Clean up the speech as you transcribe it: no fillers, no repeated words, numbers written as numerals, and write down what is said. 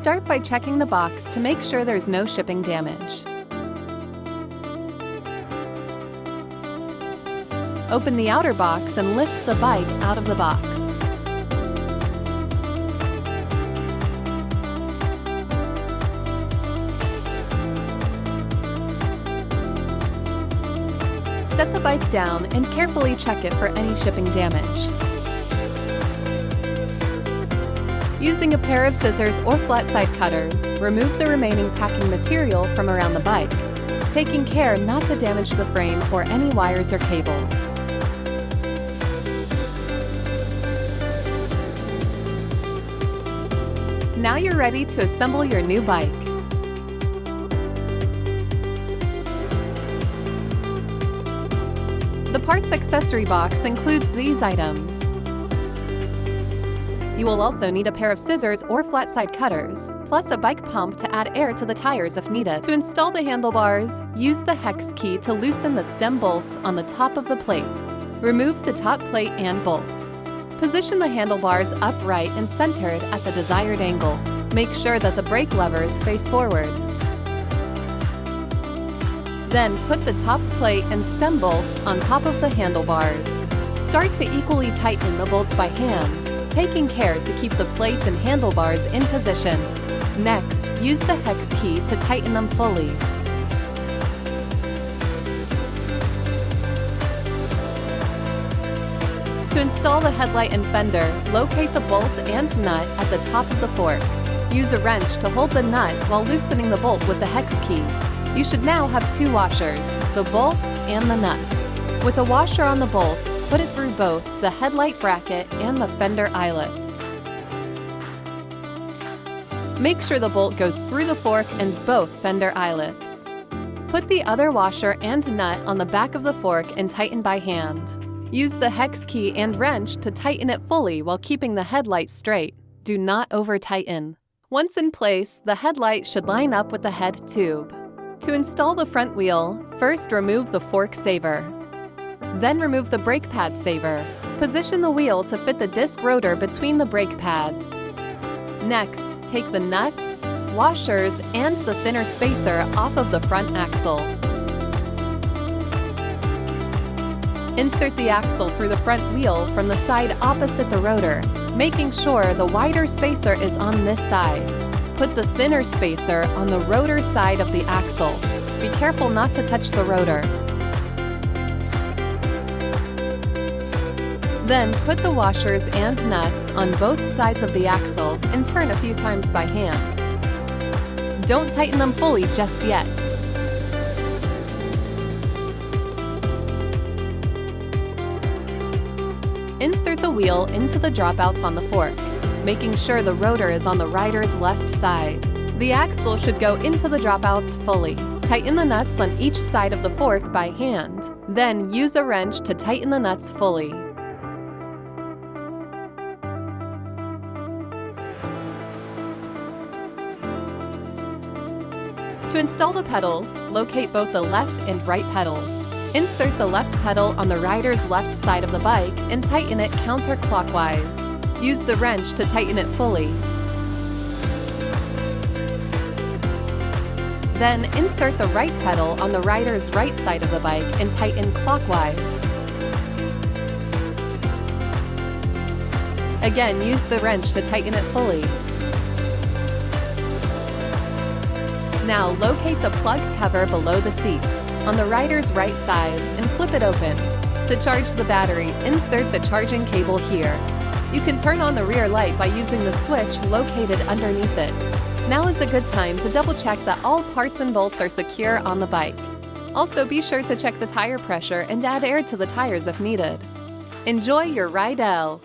Start by checking the box to make sure there's no shipping damage. Open the outer box and lift the bike out of the box. Set the bike down and carefully check it for any shipping damage. Using a pair of scissors or flat side cutters, remove the remaining packing material from around the bike, taking care not to damage the frame or any wires or cables. Now you're ready to assemble your new bike. The parts accessory box includes these items. You will also need a pair of scissors or flat side cutters, plus a bike pump to add air to the tires if needed. To install the handlebars, use the hex key to loosen the stem bolts on the top of the plate. Remove the top plate and bolts. Position the handlebars upright and centered at the desired angle. Make sure that the brake levers face forward. Then put the top plate and stem bolts on top of the handlebars. Start to equally tighten the bolts by hand, taking care to keep the plate and handlebars in position. Next, use the hex key to tighten them fully. To install the headlight and fender, locate the bolt and nut at the top of the fork. Use a wrench to hold the nut while loosening the bolt with the hex key. You should now have two washers, the bolt and the nut. With a washer on the bolt, put it through both the headlight bracket and the fender eyelets. Make sure the bolt goes through the fork and both fender eyelets. Put the other washer and nut on the back of the fork and tighten by hand. Use the hex key and wrench to tighten it fully while keeping the headlight straight. Do not over-tighten. Once in place, the headlight should line up with the head tube. To install the front wheel, first remove the fork saver. Then remove the brake pad saver. Position the wheel to fit the disc rotor between the brake pads. Next, take the nuts, washers, and the thinner spacer off of the front axle. Insert the axle through the front wheel from the side opposite the rotor, making sure the wider spacer is on this side. Put the thinner spacer on the rotor side of the axle. Be careful not to touch the rotor. Then put the washers and nuts on both sides of the axle and turn a few times by hand. Don't tighten them fully just yet. Insert the wheel into the dropouts on the fork, making sure the rotor is on the rider's left side. The axle should go into the dropouts fully. Tighten the nuts on each side of the fork by hand. Then use a wrench to tighten the nuts fully. To install the pedals, locate both the left and right pedals. Insert the left pedal on the rider's left side of the bike and tighten it counterclockwise. Use the wrench to tighten it fully. Then insert the right pedal on the rider's right side of the bike and tighten clockwise. Again, use the wrench to tighten it fully. Now locate the plug cover below the seat on the rider's right side and flip it open. To charge the battery, insert the charging cable here. You can turn on the rear light by using the switch located underneath it. Now is a good time to double check that all parts and bolts are secure on the bike. Also be sure to check the tire pressure and add air to the tires if needed. Enjoy your Ride-L!